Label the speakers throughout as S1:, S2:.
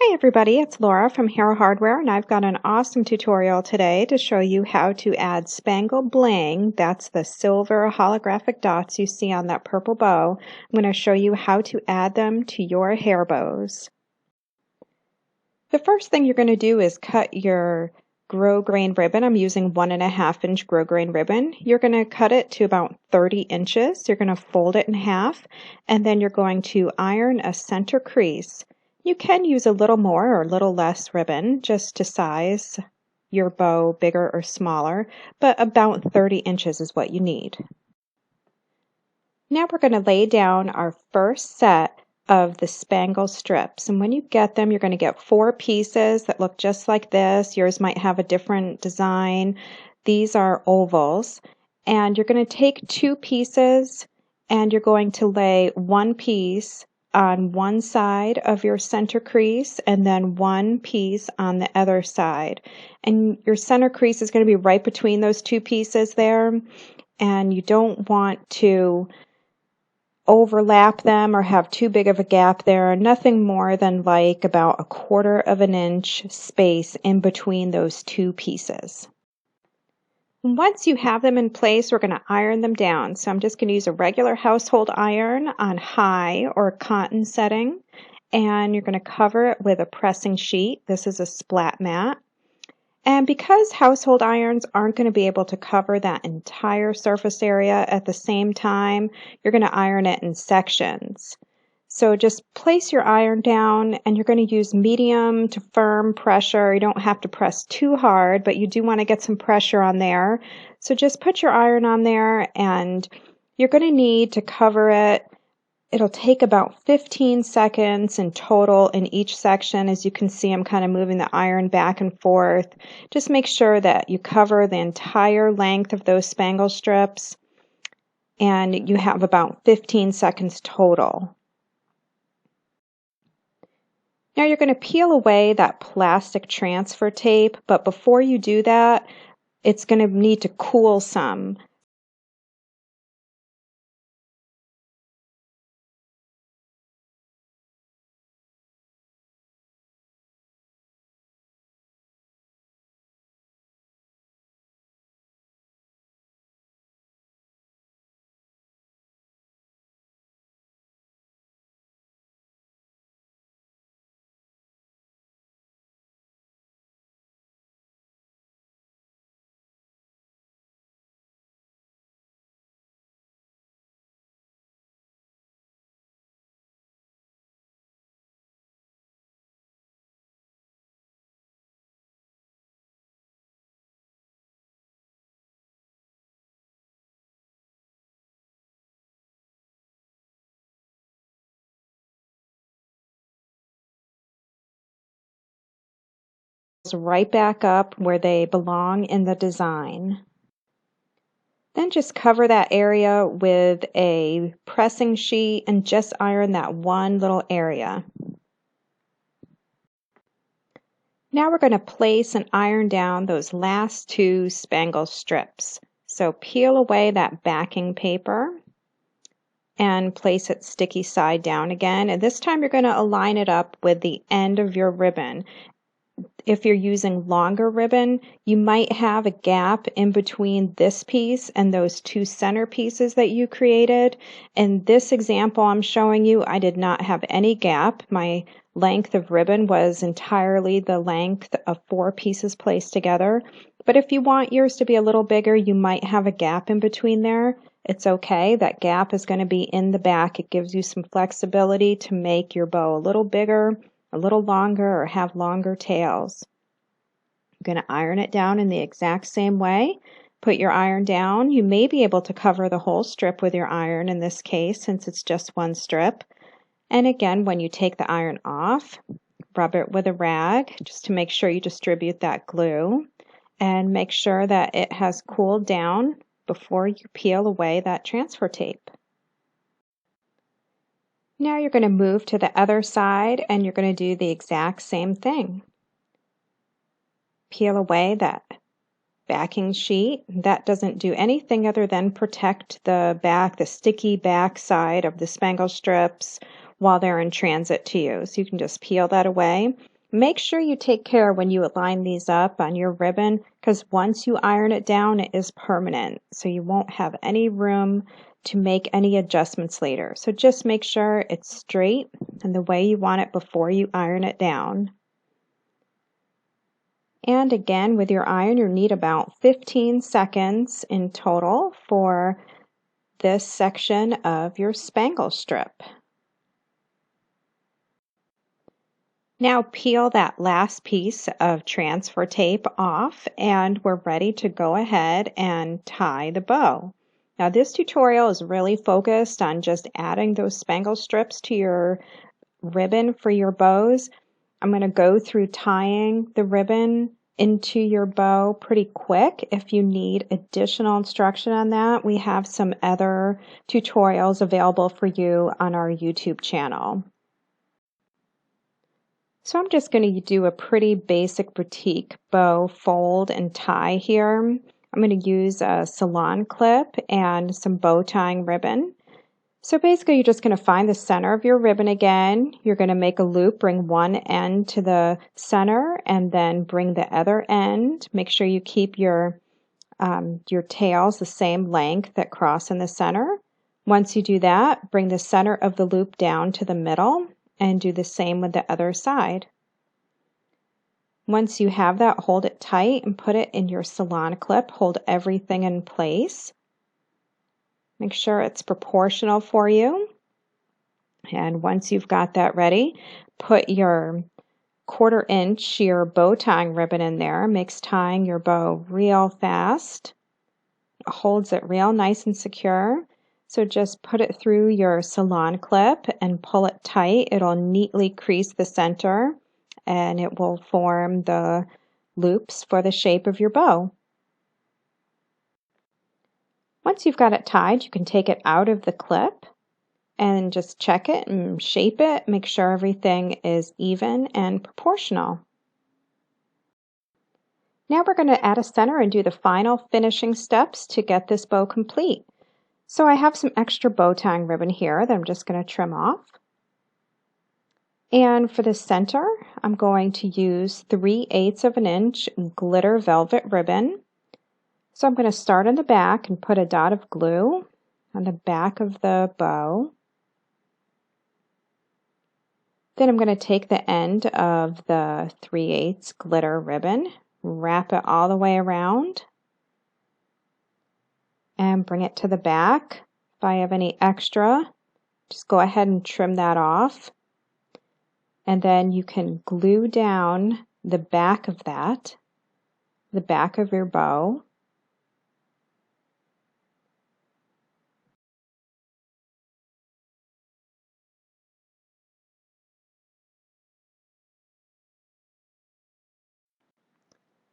S1: Hi everybody, it's Laura from Hero Hardware, and I've got an awesome tutorial today to show you how to add spangle bling. That's the silver holographic dots you see on that purple bow. I'm going to show you how to add them to your hair bows. The first thing you're going to do is cut your grosgrain ribbon. I'm using 1.5 inch grosgrain ribbon. You're going to cut it to about 30 inches. You're going to fold it in half, and then you're going to iron a center crease. You can use a little more or a little less ribbon just to size your bow bigger or smaller, but about 30 inches is what you need. Now we're going to lay down our first set of the spangle strips, and when you get them, you're going to get 4 pieces that look just like this. Yours might have a different design. These are ovals, and you're going to take 2 pieces and you're going to lay 1 piece on one side of your center crease and then 1 piece on the other side. And your center crease is going to be right between those 2 pieces there, and you don't want to overlap them or have too big of a gap there. Nothing more than like about 1/4 of an inch space in between those 2 pieces. Once you have them in place, we're going to iron them down. So I'm just going to use a regular household iron on high or cotton setting, and you're going to cover it with a pressing sheet. This is a splat mat. And because household irons aren't going to be able to cover that entire surface area at the same time, you're going to iron it in sections. So just place your iron down, and you're going to use medium to firm pressure. You don't have to press too hard, but you do want to get some pressure on there. So just put your iron on there, and you're going to need to cover it. It'll take about 15 seconds in total in each section. As you can see, I'm kind of moving the iron back and forth. Just make sure that you cover the entire length of those spangle strips, and you have about 15 seconds total. Now you're going to peel away that plastic transfer tape, but before you do that, it's going to need to cool some. Right back up where they belong in the design. Then just cover that area with a pressing sheet and just iron that one little area. Now we're going to place and iron down those last 2 spangle strips. So peel away that backing paper and place it sticky side down again. And this time you're going to align it up with the end of your ribbon. If you're using longer ribbon, you might have a gap in between this piece and those 2 center pieces that you created. In this example I'm showing you, I did not have any gap. My length of ribbon was entirely the length of 4 pieces placed together. But if you want yours to be a little bigger, you might have a gap in between there. It's okay. That gap is going to be in the back. It gives you some flexibility to make your bow a little bigger, a little longer, or have longer tails. I'm going to iron it down in the exact same way. Put your iron down. You may be able to cover the whole strip with your iron in this case, since it's just 1 strip. And again, when you take the iron off, rub it with a rag just to make sure you distribute that glue, and make sure that it has cooled down before you peel away that transfer tape. Now you're going to move to the other side, and you're going to do the exact same thing. Peel away that backing sheet. That doesn't do anything other than protect the back, the sticky back side of the spangle strips while they're in transit to you. So you can just peel that away. Make sure you take care when you align these up on your ribbon, because once you iron it down, it is permanent. So you won't have any room to make any adjustments later. So just make sure it's straight and the way you want it before you iron it down. And again, with your iron, you need about 15 seconds in total for this section of your spangle strip. Now peel that last piece of transfer tape off, and we're ready to go ahead and tie the bow. Now this tutorial is really focused on just adding those spangle strips to your ribbon for your bows. I'm going to go through tying the ribbon into your bow pretty quick. If you need additional instruction on that, we have some other tutorials available for you on our YouTube channel. So I'm just going to do a pretty basic boutique bow fold and tie here. I'm going to use a salon clip and some bow tying ribbon. So basically you're just going to find the center of your ribbon again. You're going to make a loop, bring one end to the center and then bring the other end. Make sure you keep your tails the same length that cross in the center. Once you do that, bring the center of the loop down to the middle and do the same with the other side. Once you have that, hold it tight and put it in your salon clip. Hold everything in place. Make sure it's proportional for you. And once you've got that ready, put your 1/4 inch, your bow tying ribbon in there. Makes tying your bow real fast. It holds it real nice and secure. So just put it through your salon clip and pull it tight. It'll neatly crease the center and it will form the loops for the shape of your bow. Once you've got it tied, you can take it out of the clip and just check it and shape it. Make sure everything is even and proportional. Now we're going to add a center and do the final finishing steps to get this bow complete. So I have some extra bow tying ribbon here that I'm just going to trim off. And for the center, I'm going to use 3/8 of an inch glitter velvet ribbon. So I'm going to start on the back and put a dot of glue on the back of the bow. Then I'm going to take the end of the 3/8 glitter ribbon, wrap it all the way around, and bring it to the back. If I have any extra, just go ahead and trim that off. And then you can glue down the back of that, the back of your bow.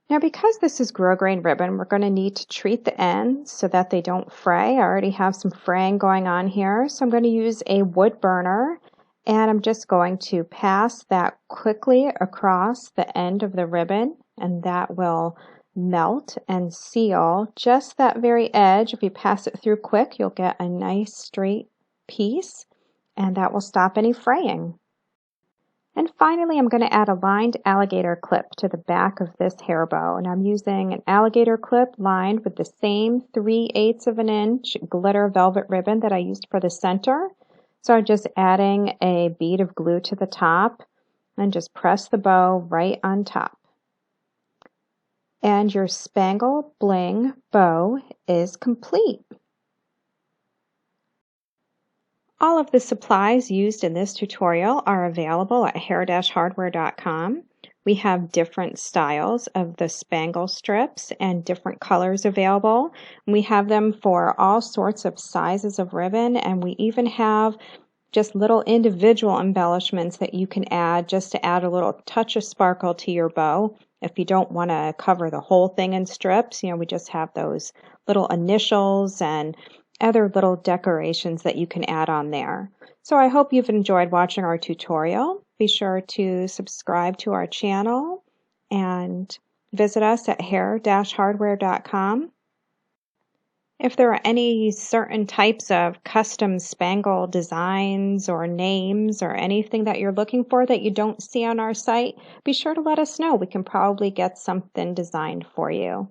S1: Now because this is grosgrain ribbon, we're going to need to treat the ends so that they don't fray. I already have some fraying going on here, so I'm going to use a wood burner and I'm just going to pass that quickly across the end of the ribbon, and that will melt and seal just that very edge. If you pass it through quick, you'll get a nice straight piece, and that will stop any fraying. And finally, I'm going to add a lined alligator clip to the back of this hair bow. And I'm using an alligator clip lined with the same 3/8 of an inch glitter velvet ribbon that I used for the center. So I'm just adding a bead of glue to the top and just press the bow right on top. And your spangle bling bow is complete. All of the supplies used in this tutorial are available at hair-hardware.com. We have different styles of the spangle strips and different colors available. We have them for all sorts of sizes of ribbon, and we even have just little individual embellishments that you can add just to add a little touch of sparkle to your bow. If you don't want to cover the whole thing in strips, we just have those little initials and other little decorations that you can add on there. So I hope you've enjoyed watching our tutorial. Be sure to subscribe to our channel and visit us at hair-hardware.com. If there are any certain types of custom spangle designs or names or anything that you're looking for that you don't see on our site, be sure to let us know. We can probably get something designed for you.